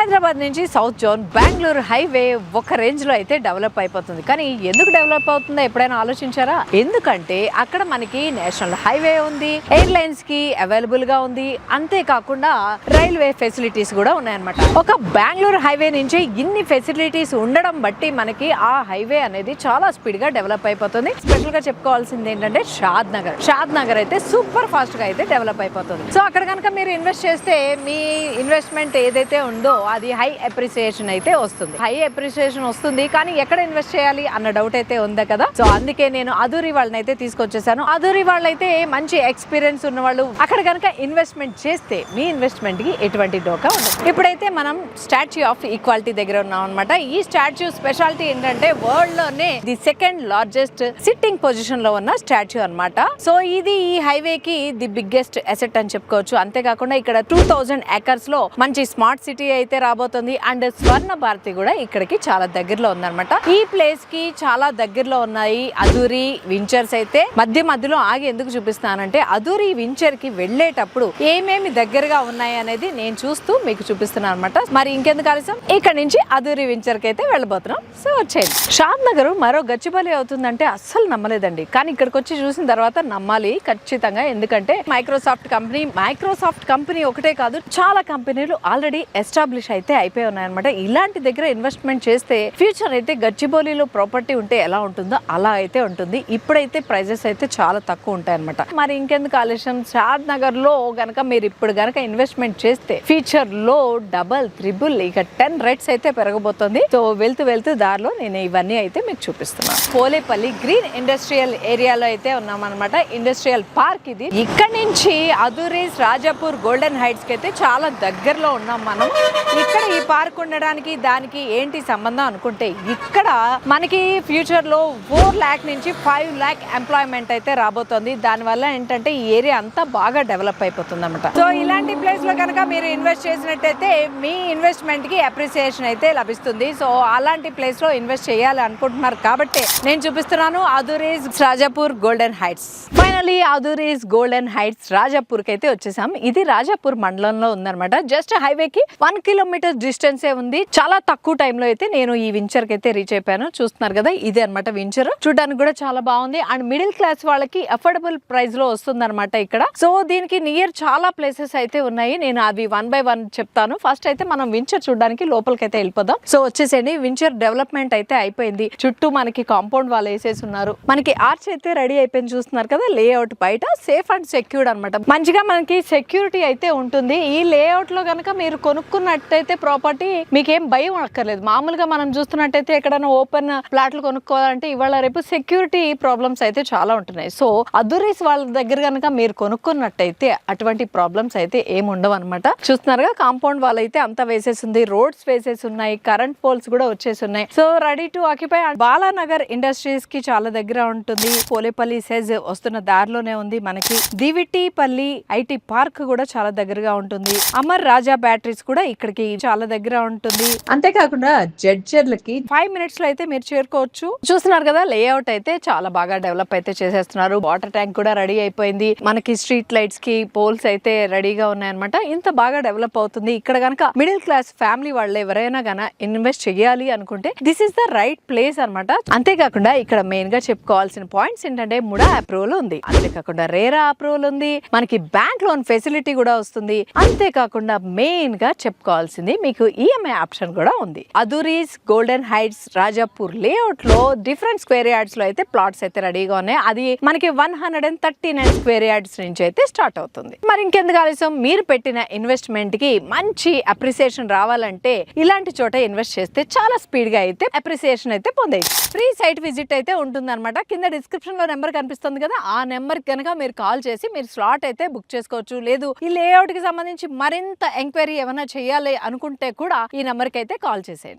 హైదరాబాద్ నుంచి south zone Bengaluru highway ఒక range లో అయితే డెవలప్ అయిపోతుంది. కానీ ఎందుకు డెవలప్ అవుతుందో ఎప్పుడైనా ఆలోచించారా? ఎందుకంటే అక్కడ మనకి నేషనల్ హైవే ఉంది, ఎయిర్లైన్స్ కి అవైలబుల్ గా ఉంది, అంతేకాకుండా రైల్వే ఫెసిలిటీస్ కూడా ఉన్నాయన్నమాట. ఒక బెంగళూరు హైవే నుంచి ఇన్ని ఫెసిలిటీస్ ఉండడం బట్టి మనకి ఆ హైవే అనేది చాలా స్పీడ్ గా డెవలప్ అయిపోతుంది. స్పెషల్ గా చెప్పుకోవాల్సింది ఏంటంటే షాద్ నగర్ అయితే సూపర్ ఫాస్ట్ గా అయితే డెవలప్ అయిపోతుంది. సో అక్కడ కనుక మీరు ఇన్వెస్ట్ చేస్తే మీ ఇన్వెస్ట్మెంట్ ఏదైతే ఉందో అది హై అప్రిసియేషన్ అయితే వస్తుంది. కానీ ఎక్కడ ఇన్వెస్ట్ చేయాలి అన్న డౌట్ అయితే ఉంది కదా. సో అందుకే నేను అధూరి వాళ్ళని అయితే తీసుకొచ్చేసాను. అధూరి వాళ్ళైతే మంచి ఎక్స్పీరియన్స్ ఉన్న వాళ్ళు. అక్కడ కనుక ఇన్వెస్ట్మెంట్ చేస్తే మీ ఇన్వెస్ట్మెంట్ కి ఎటువంటి డోకా ఉండదు. ఇప్పుడైతే మనం స్టాచ్యూ ఆఫ్ ఈక్వాలిటీ దగ్గర ఉన్నాం అనమాట. ఈ స్టాచ్యూ స్పెషాలిటీ ఏంటంటే వరల్డ్ లోనే the second largest sitting position లో ఉన్న స్టాచ్యూ అన్నమాట. సో ఇది ఈ హైవే కి ది బిగ్గెస్ట్ అసెట్ అని చెప్పుకోవచ్చు. అంతేకాకుండా ఇక్కడ 2000 ఏకర్స్ లో మంచి స్మార్ట్ సిటీ అయితే రాబోతుంది. అండ్ స్వర్ణ భారతి కూడా ఇక్కడికి చాలా దగ్గరలో ఉందన్నమాట. ఈ ప్లేస్ కి చాలా దగ్గరలో ఉన్నాయి అధూరి వించర్స్. అయితే మధ్యలో ఆగి ఎందుకు చూపిస్తానంటే అధూరి వించర్ కి వెళ్ళేటప్పుడు ఏమేమి దగ్గరగా ఉన్నాయి అనేది నేను చూస్తూ మీకు చూపిస్తున్నాను అనమాట. మరి ఇంకెందుకు ఆలస్యం, ఇక్కడ నుంచి అధూరి వించర్ కి అయితే వెళ్ళబోతున్నాం. సో వచ్చేయండి. షాద్ నగర్ మరో గచ్చిబౌలి అవుతుందంటే అస్సలు నమ్మలేదండి. కానీ ఇక్కడికి వచ్చి చూసిన తర్వాత నమ్మాలి ఖచ్చితంగా. ఎందుకంటే మైక్రోసాఫ్ట్ కంపెనీ ఒకటే కాదు, చాలా కంపెనీలు ఆల్రెడీ ఎస్టాబ్లిష్ అయితే అయిపోయి ఉన్నాయన్నమాట. ఇలాంటి దగ్గర ఇన్వెస్ట్మెంట్ చేస్తే ఫ్యూచర్ అయితే గచ్చిబౌలిలో ప్రాపర్టీ ఉంటే ఎలా ఉంటుందో అలా అయితే ఉంటుంది. ఇప్పుడైతే ప్రైజెస్ అయితే చాలా తక్కువ ఉంటాయి అనమాట. మరి ఇంకెందుకు ఆలస్యం, షాద్ నగర్ లో గనక మీరు ఇప్పుడు గనక ఇన్వెస్ట్మెంట్ చేస్తే ఫ్యూచర్ లో డబల్ త్రిబుల్ ఇక 10 రేట్స్ అయితే పెరగబోతుంది. సో వెళ్తూ దారిలో నేను ఇవన్నీ అయితే మీకు చూపిస్తున్నాను. పోలేపల్లి గ్రీన్ ఇండస్ట్రియల్ ఏరియాలో అయితే ఉన్నాం అనమాట. ఇండస్ట్రియల్ పార్క్ ఇది. ఇక్కడ నుంచి అధూరీస్ రాజాపూర్ గోల్డెన్ హైట్స్ కి అయితే చాలా దగ్గరలో ఉన్నాం మనం. ఇక్కడ ఈ పార్క్ ఉండడానికి దానికి ఏంటి సంబంధం అనుకుంటే, ఇక్కడ మనకి ఫ్యూచర్ లో 4 lakh నుంచి 5 lakh ఎంప్లాయ్మెంట్ అయితే రాబోతుంది. దానివల్ల ఏంటంటే ఈ ఏరియా అంతా బాగా డెవలప్ అయిపోతుంది అనమాట. సో ఇలాంటి ప్లేస్ లో కనుక మీరు ఇన్వెస్ట్ చేసినట్టయితే మీ ఇన్వెస్ట్మెంట్ కి అప్రిసియేషన్ అయితే లభిస్తుంది. సో అలాంటి ప్లేస్ లో ఇన్వెస్ట్ చేయాలి అనుకుంటున్నారు కాబట్టి నేను చూపిస్తున్నాను Adhuris Rajapur golden heights. Finally Adhuris golden heights Rajapur కి అయితే వచ్చేసాం. ఇది రాజాపూర్ మండలంలో ఉందన్నమాట. జస్ట్ హైవే కి 1 kilometer డిస్టెన్స్ ఏ ఉంది. చాలా తక్కువ టైంలో అయితే నేను ఈ వించర్ కి అయితే రీచ్ అయిపోయాను. చూస్తున్నారు కదా, ఇదే అనమాట వించర్. చూడడానికి కూడా చాలా బాగుంది. అండ్ మిడిల్ క్లాస్ వాళ్ళకి అఫోర్డబుల్ ప్రైస్ లో వస్తుంది అనమాట ఇక్కడ. సో దీనికి నియర్ చాలా ప్లేసెస్ అయితే ఉన్నాయి. నేను అవి 1 by 1 చెప్తాను. ఫస్ట్ అయితే మనం వించర్ చూడడానికి లోపలికి అయితే వెళ్ళిపోదాం. సో వచ్చేసేయండి. వించర్ డెవలప్మెంట్ అయితే అయిపోయింది. చుట్టూ మనకి కాంపౌండ్ వాళ్ళు వేసేసి ఉన్నారు. మనకి ఆర్చ్ అయితే రెడీ అయిపోయింది. చూస్తున్నారు కదా, లేఅవుట్ బయట సేఫ్ అండ్ సెక్యూర్డ్ అనమాట. మంచిగా మనకి సెక్యూరిటీ అయితే ఉంటుంది. ఈ లేఅవుట్ లో కనుక మీరు కొనుక్కున్నట్టయితే ప్రాపర్టీ మీకేం భయం అక్కర్లేదు. మామూలుగా మనం చూస్తున్నట్టయితే ఎక్కడైనా ఓపెన్ ఫ్లాట్లు కొనుక్కోవాలంటే ఇవాళ రేపు సెక్యూరిటీ ప్రాబ్లమ్స్ అయితే చాలా ఉంటున్నాయి. సో అధూరీస్ వాళ్ళ దగ్గర కనుక మీరు కొనుక్కున్నట్టయితే అటువంటి ప్రాబ్లమ్స్ అయితే ఏమి ఉండవు అనమాట. చూస్తున్నారుగా, కాంపౌండ్ వాళ్ళు అయితే అంతా వేసేసింది, రోడ్స్ వేసేసి ఉన్నాయి, కరెంట్ పోల్స్ కూడా వచ్చేసి ఉన్నాయి. So ready to occupy. Balanagar industries కి చాలా దగ్గర ఉంటుంది. పోలేపల్లి సెజ్ వస్తున్న దారిలోనే ఉంది మనకి. దివిటిపల్లి ఐటీ పార్క్ కూడా చాలా దగ్గరగా ఉంటుంది. అమర్ రాజా బ్యాటరీస్ కూడా ఇక్కడికి చాలా దగ్గర ఉంటుంది. అంతేకాకుండా జడ్జర్లకి 5 minutes లో అయితే మీరు చేరుకోవచ్చు. చూస్తున్నారు కదా, లేఅవుట్ అయితే చాలా బాగా డెవలప్ అయితే చేసేస్తున్నారు. వాటర్ ట్యాంక్ కూడా రెడీ అయిపోయింది. మనకి స్ట్రీట్ లైట్స్ కి పోల్స్ అయితే రెడీగా ఉన్నాయన్నమాట. ఇంత బాగా డెవలప్ అవుతుంది. ఇక్కడ గనక మిడిల్ క్లాస్ ఫ్యామిలీ వాళ్ళు ఎవరైనా గన ఇన్వెస్ట్ చేయాలి అనుకుంటే this is the right place అనమాట. అంతేకాకుండా ఇక్కడ మెయిన్ గా చెప్పుకోవాల్సిన పాయింట్స్ ఏంటంటే ముడా అప్రూవల్ ఉంది, అంతేకాకుండా రేరా అప్రూవల్ ఉంది, మనకి బ్యాంక్ లోన్ ఫెసిలిటీ కూడా వస్తుంది. అంతేకాకుండా మెయిన్ గా చెప్పుకోవాల్సింది మీకు ఈఎంఐ ఆప్షన్ కూడా ఉంది. అధూరీస్ గోల్డెన్ హైట్స్ రాజాపూర్ లేఅవుట్ లో డిఫరెంట్ స్క్వేర్ యార్డ్స్ లో అయితే ప్లాట్స్ అయితే రెడీగా ఉన్నాయి. అది మనకి 139 స్క్వేర్ యార్డ్స్ నుంచి అయితే స్టార్ట్ అవుతుంది. మరి ఇంకెందుకు ఆలస్యం, మీరు పెట్టిన ఇన్వెస్ట్మెంట్ కి మంచి అప్రిసియేషన్ రావాలంటే ఇలాంటి చోట ఇన్వెస్ట్ చేస్తే చాలా స్పీడ్ గా అయితే అప్రిసియేషన్ అయితే పొందేయచ్చు. ఫ్రీ సైట్ విజిట్ అయితే ఉంటుంది అనమాట. కింద డిస్క్రిప్షన్ లో నెంబర్ కనిపిస్తుంది కదా, ఆ నెంబర్ కనుక మీరు కాల్ చేసి మీరు స్లాట్ అయితే బుక్ చేసుకోవచ్చు. లేదు ఈ లేఅవుట్ కి సంబంధించి మరింత ఎంక్వైరీ ఏమైనా చేయాలి అనుకుంటే కూడా ఈ నెంబర్ కి అయితే కాల్ చేసేయండి.